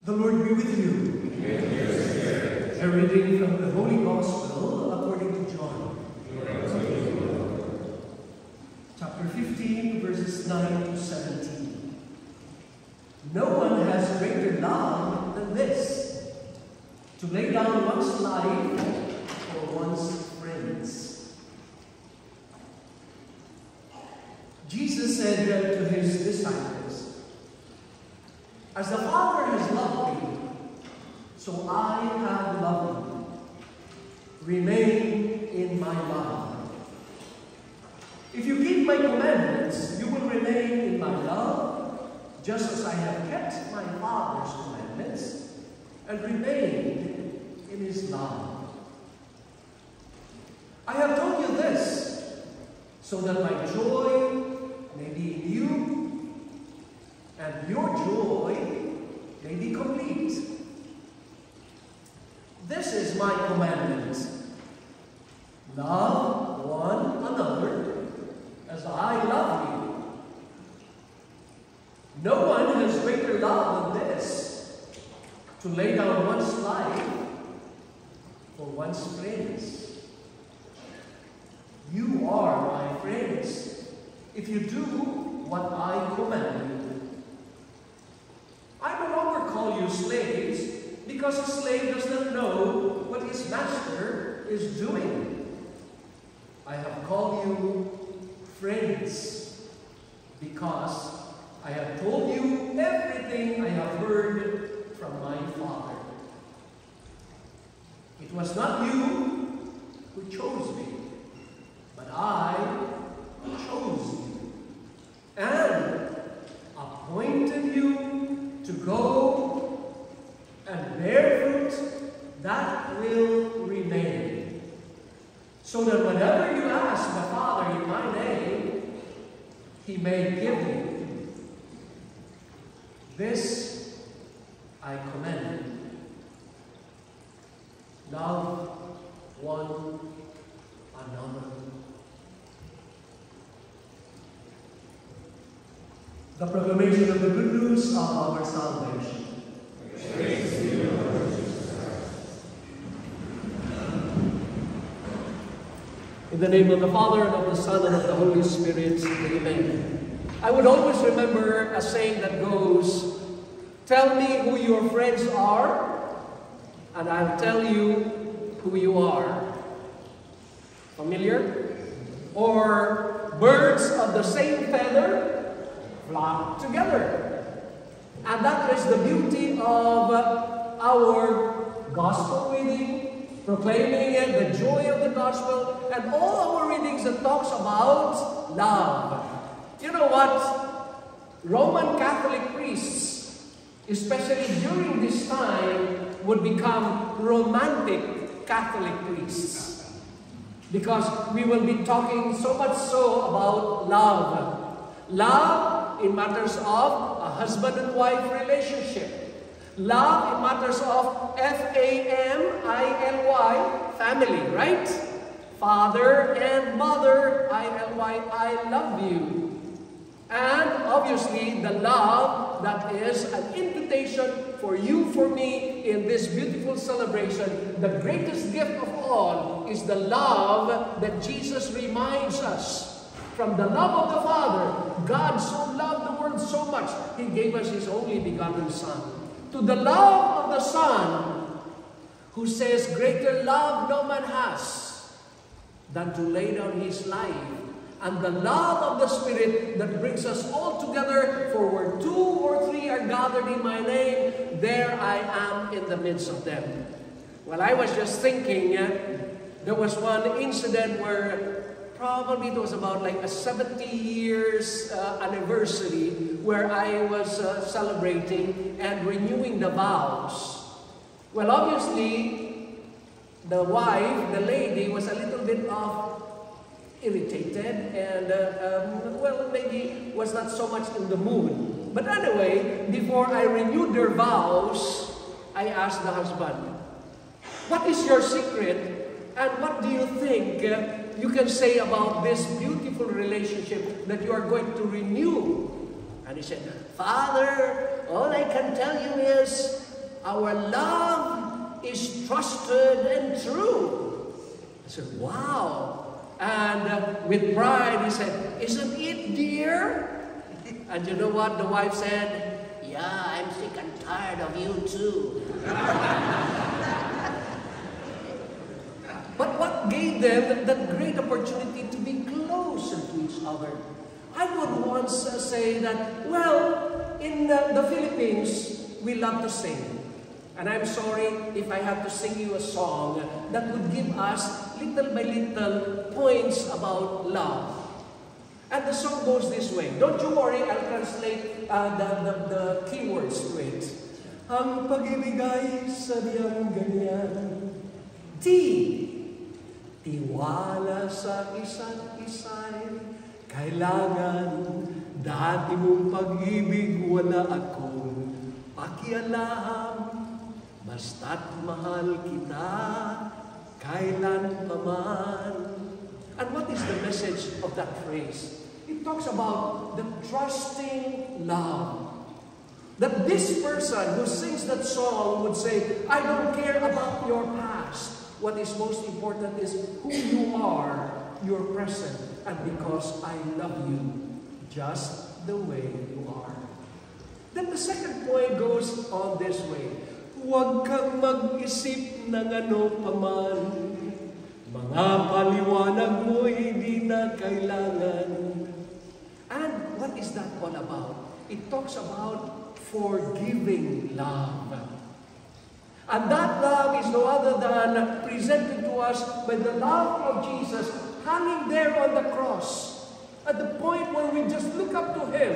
The Lord be with you. A reading from the Holy Gospel according to John. Chapter 15, verses 9 to 17. No one has greater love than this, to lay down one's life for one's friends. Jesus said to his disciples, "As the Father has loved me, so I have loved you. Remain in my love. If you keep my commandments, you will remain in my love, just as I have kept my Father's commandments and remained in his love. I have told you this, so that my joy may be in you, and your joy may be complete. This is my commandment: love one another as I love you. No one has greater love than this, to lay down one's life for one's friends. You are my friends if you do what I command you. I no longer call you slaves, because a slave does not know what his master is doing. I have called you friends, because I have told you everything I have heard from my Father. It was not you who chose me, but I chose you and appointed you to go and bear fruit that will remain, so that whenever you ask the Father in my name, he may give you. This I command you: love one another." The proclamation of the good news of our salvation. Praise to you, Lord Jesus Christ. In the name of the Father, and of the Son, and of the Holy Spirit, amen. I would always remember a saying that goes, "Tell me who your friends are, and I'll tell you who you are." Familiar? Or, birds of the same feather flock together. And that is the beauty of our gospel reading, proclaiming it, the joy of the gospel, and all our readings that talks about love. You know what? Roman Catholic priests, especially during this time, would become romantic Catholic priests. Because we will be talking so much so about love. Love in matters of a husband and wife relationship. Love in matters of family, family, right? Father and mother, ILY, I love you. And obviously the love that is an invitation for you, for me, in this beautiful celebration. The greatest gift of all is the love that Jesus reminds us. From the love of the Father, God so loved the world so much, He gave us His only begotten Son. To the love of the Son, who says, "Greater love no man has than to lay down his life." And the love of the Spirit that brings us all together, for where 2 or 3 are gathered in my name, there I am in the midst of them. Well, I was just thinking, there was one incident where probably it was about like a 70 years anniversary, where I was celebrating and renewing the vows. Well, obviously, the wife, the lady, was a little bit irritated and, well, maybe was not so much in the mood. But anyway, before I renewed their vows, I asked the husband, "What is your secret, and what do you think you can say about this beautiful relationship that you are going to renew?" And he said, "Father, all I can tell you is our love is trusted and true. I said, wow. And with pride, he said, isn't it, dear? And you know what the wife said? Yeah, I'm sick and tired of you too. But what gave them that great opportunity to be closer to each other? I would once say that, well, in the Philippines, we love to sing. And I'm sorry if I have to sing you a song that would give us little by little points about love. And the song goes this way. Don't you worry, I'll translate the keywords to it. Ang pag-ibig ay sadyang ganyan. Tiwala sa isa't isa'y kailangan. Dati mong pag-ibig wala akong pakialam. Basta't mahal kita kailan pa man. And what is the message of that phrase? It talks about the trusting love. That this person who sings that song would say, I don't care about your past. What is most important is who you are, your present, and because I love you just the way you are. Then the second point goes on this way. Huwag kang mag-isip ng ano paman. Mga paliwanag mo'y di na kailangan. And what is that all about? It talks about forgiving love. And that love is no other than presented to us by the love of Jesus hanging there on the cross. At the point where we just look up to Him,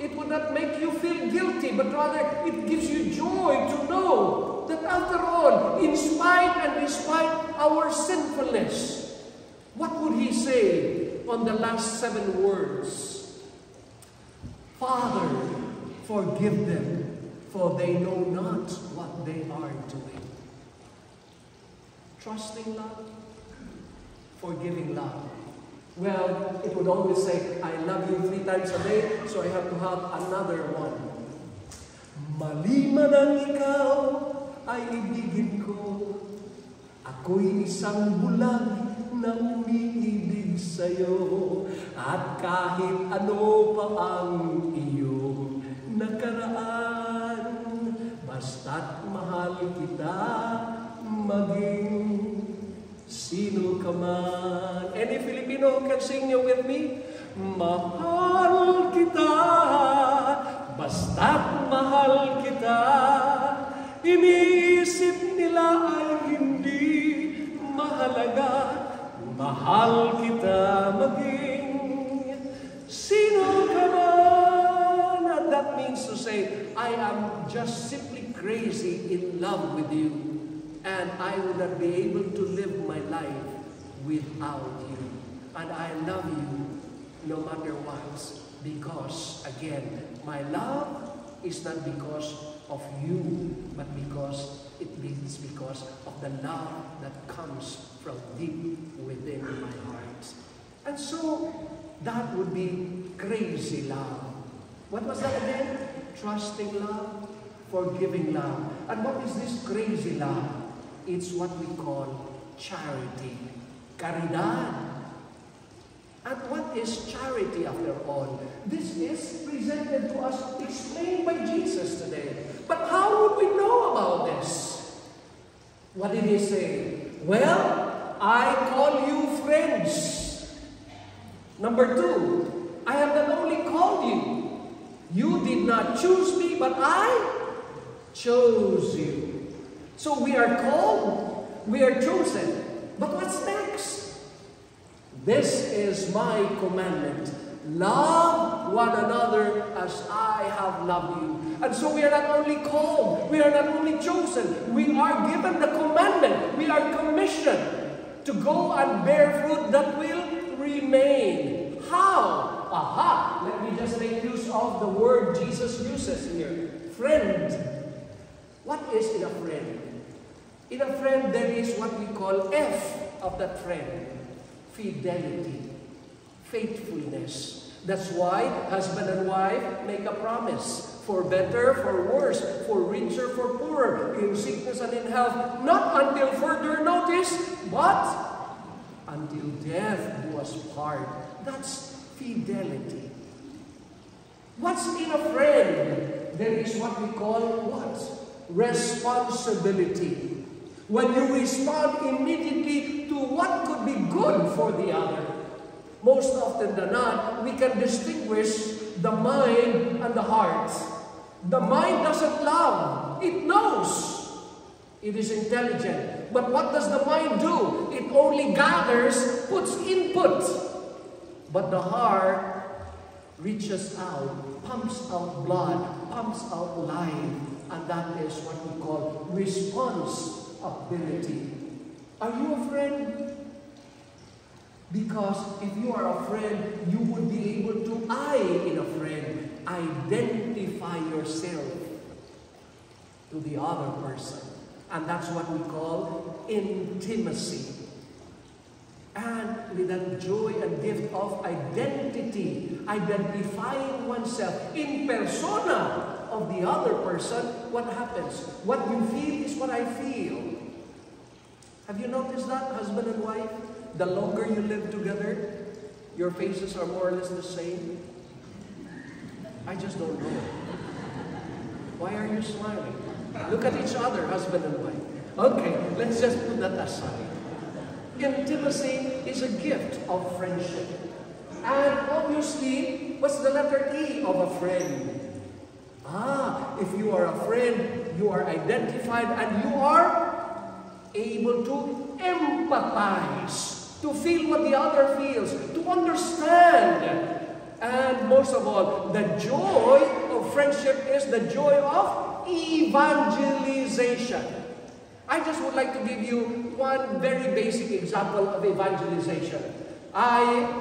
it would not make you feel guilty, but rather it gives you joy to know that after all, in spite and despite our sinfulness, what would He say on the last 7 words? Father, forgive them, for they know not what they are doing. Trusting love, forgiving love. Well, it would always say, I love you 3 times a day, so I have to have another one. Maliman ang ikaw ay ibigin ko. Ako'y isang bulag na umiibig sa'yo. At kahit ano pa ang iyong nakaraan, basta't mahal kita maging sino ka man. Any Filipino can sing you with me? Mahal kita, basta't mahal kita. Iniisip nila ay hindi mahalaga. Mahal kita maging sino ka man. And that means to say, I am just simply crazy in love with you. And I would not be able to live my life without you. And I love you no matter what. Because, again, my love is not because of you, but because it is because of the love that comes from deep within my heart. And so, that would be crazy love. What was that again? Trusting love, forgiving love. And what is this crazy love? It's what we call charity, caridad. And what is charity after all? This is presented to us, explained by Jesus today. But how would we know about this? What did He say? Well, I call you friends. Number 2, I have not only called you. You did not choose me, but I chose you. So we are called, we are chosen. But what's next? This is my commandment. Love one another as I have loved you. And so we are not only called, we are not only chosen, we are given the commandment. We are commissioned to go and bear fruit that will remain. How? Aha! Let me just make use of the word Jesus uses here. Friend. What is in a friend? In a friend, there is what we call F of that friend. Fidelity. Faithfulness. That's why husband and wife make a promise. for better, for worse, for richer, for poorer, in sickness and in health, not until further notice, but until death do us part. That's fidelity. What's in a friend? There is what we call what? Responsibility. When you respond immediately to what could be good for the other. Most often than not, we can distinguish the mind and the heart. The mind doesn't love. It knows. It is intelligent. But what does the mind do? It only gathers, puts input. But the heart reaches out, pumps out blood, pumps out life. And that is what we call responsibility. Are you a friend? Because if you are a friend, you would be able to, in a friend, identify yourself to the other person. And that's what we call intimacy. And with that joy and gift of identity, identifying oneself in persona of the other person, what happens? What you feel is what I feel. Have you noticed that, husband and wife? The longer you live together, your faces are more or less the same. I just don't know. Why are you smiling? Look at each other, husband and wife. Okay, let's just put that aside. Intimacy is a gift of friendship. And obviously, what's the letter E of a friend? If you are a friend, you are identified and you are able to empathize, to feel what the other feels, to understand. And most of all, the joy of friendship is the joy of evangelization. I just would like to give you one very basic example of evangelization.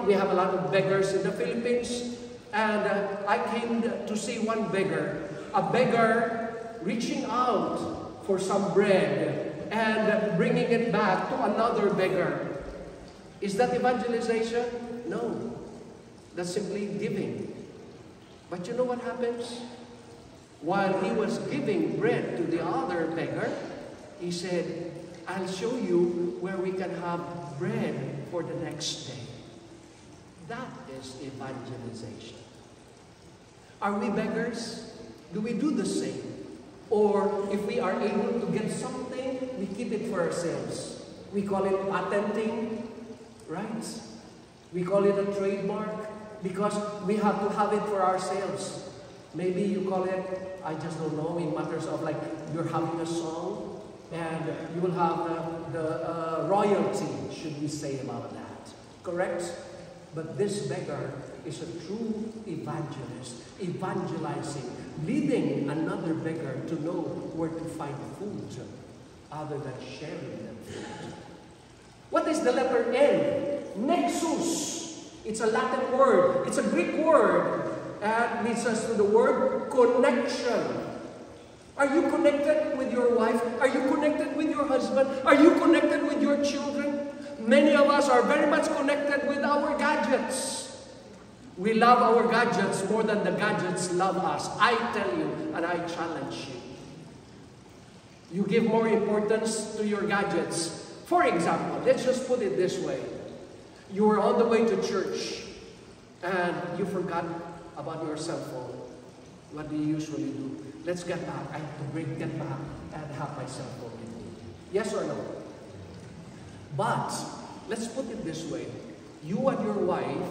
We have a lot of beggars in the Philippines, and I came to see one beggar, a beggar reaching out for some bread and bringing it back to another beggar. Is that evangelization? No. That's simply giving. But you know what happens? While he was giving bread to the other beggar, he said, I'll show you where we can have bread for the next day. That is evangelization. Are we beggars? Do we do the same? Or if we are able to get something, we keep it for ourselves. We call it patenting, right? We call it a trademark because we have to have it for ourselves. Maybe you call it, I just don't know, in matters of like you're having a song and you will have the royalty, should we say, about that. Correct? But this beggar is a true evangelist, evangelizing, leading another beggar to know where to find food other than sharing them food. What is the letter N? Nexus. It's a Latin word. It's a Greek word. And leads us to the word connection. Are you connected with your wife? Are you connected with your husband? Are you connected with your children? Many of us are very much connected with our gadgets. We love our gadgets more than the gadgets love us. I tell you, and I challenge you. You give more importance to your gadgets. For example, let's just put it this way. You were on the way to church, and you forgot about your cell phone. What do you usually do? Let's get back. I have to get back and have my cell phone with me. Yes or no? But, let's put it this way. You and your wife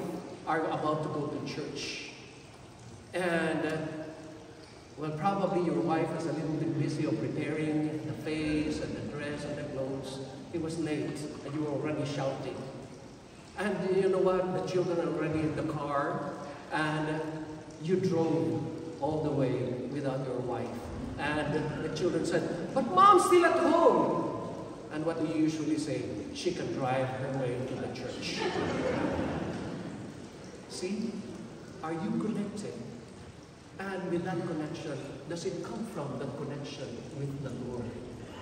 are about to go to church. And, well, probably your wife is a little bit busy of preparing the face and the dress and the clothes. It was late, and you were already shouting. And you know what? The children are already in the car, and you drove all the way without your wife. And the children said, but Mom's still at home. And what do you usually say? She can drive her way to the church. See? Are you connected? And with that connection, does it come from the connection with the Lord?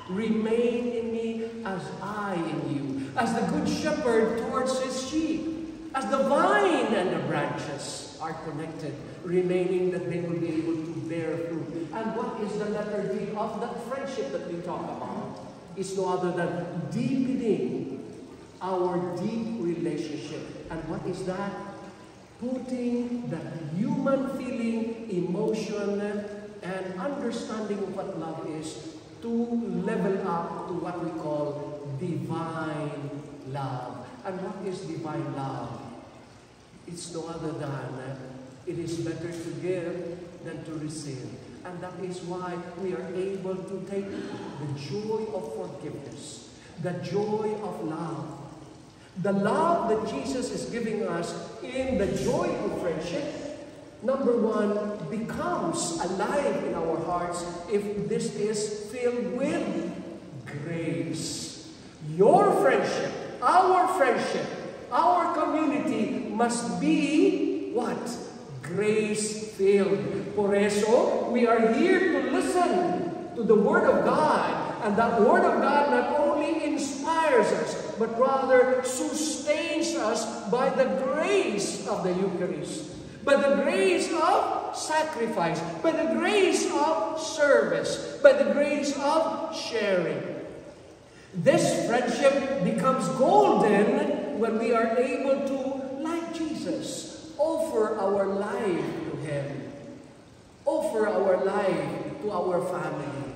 Remain in me as I in you, as the good shepherd towards his sheep, as the vine and the branches are connected. remaining that they will be able to bear fruit. And what is the letter D of that friendship that we talk about? It's no other than deepening our deep relationship. And what is that? Putting the human feeling, emotion, and understanding of what love is to level up to what we call divine love. And what is divine love? It's no other than it is better to give than to receive. And that is why we are able to take the joy of forgiveness, the joy of love, the love that Jesus is giving us in the joy of friendship. Number one, becomes alive in our hearts if this is filled with grace. Your friendship, our community must be what? Grace-filled. Por eso, we are here to listen to the Word of God. And that Word of God not only inspires us, but rather sustains us by the grace of the Eucharist, by the grace of sacrifice, by the grace of service, by the grace of sharing. This friendship becomes golden when we are able to, like Jesus, offer our life to Him. Offer our life to our family.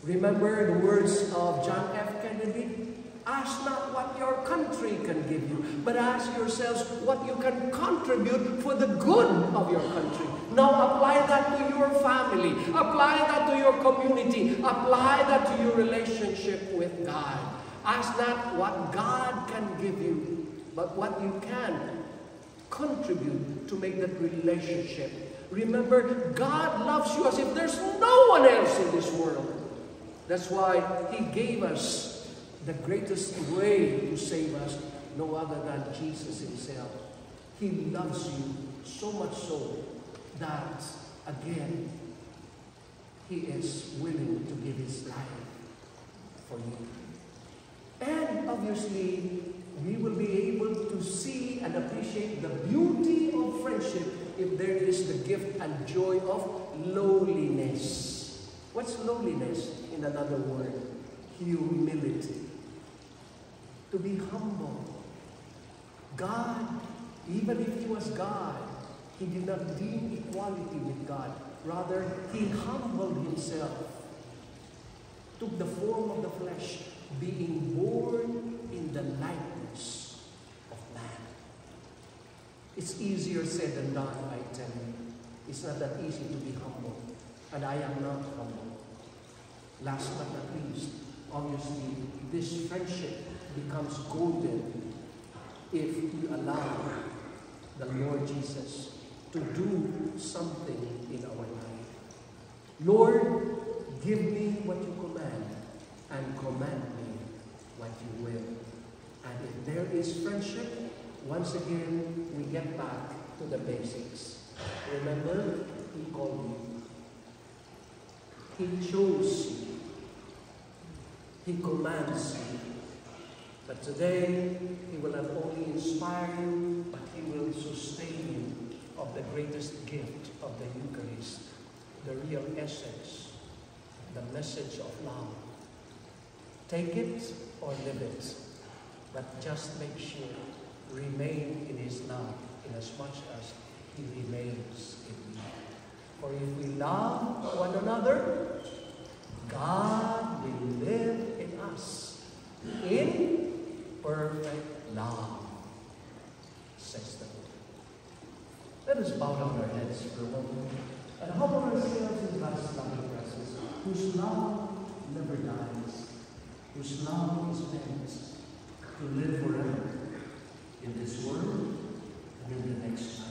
Remember the words of John F. Kennedy? Ask not what your country can give you, but ask yourselves what you can contribute for the good of your country. Now apply that to your family. Apply that to your community. Apply that to your relationship with God. Ask not what God can give you, but what you can contribute to make that relationship. Remember, God loves you as if there's no one else in this world. That's why He gave us the greatest way to save us, no other than Jesus Himself. He loves you so much so that, again, He is willing to give His life for you. And obviously, we will be able to see and appreciate the beauty of friendship if there is the gift and joy of lowliness. What's lowliness in another word? Humility. To be humble. God, even if He was God, He did not deem equality with God. Rather, He humbled Himself, took the form of the flesh, being born in the likeness of man. It's easier said than done, I tell you. It's not that easy to be humble. And I am not humble. Last but not least, obviously, this friendship becomes golden if we allow the Lord Jesus to do something in our life. Lord, give me what you command, and command me what you will. And if there is friendship, once again, we get back to the basics. Remember, He called you. He chose you. He commands you. But today, He will not only inspire you, but He will sustain you of the greatest gift of the Eucharist, the real essence, the message of love. Take it or live it, but just make sure, remain in His love, inasmuch as He remains in you. For if we love one another, God will live in us in perfect love, says the Lord. Let us bow down our heads for a moment and humble ourselves in God's loving presence, whose love never dies, whose love is meant to live forever in this world and in the next life.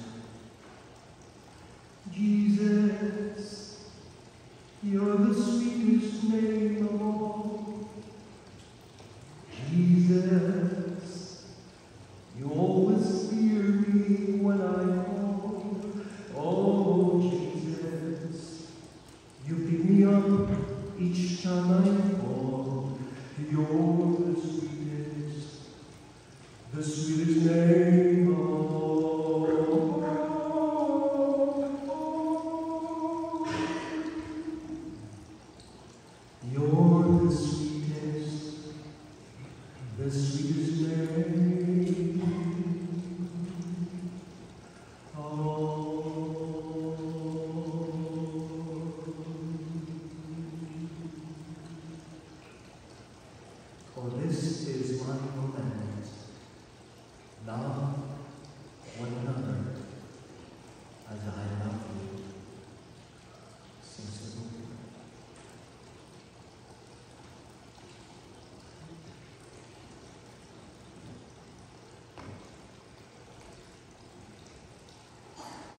Jesus, you're the sweetest name of all. Jesus, you always hear me when I fall. Oh, Jesus, you pick me up each time I fall. You're the sweetest name of all. Yung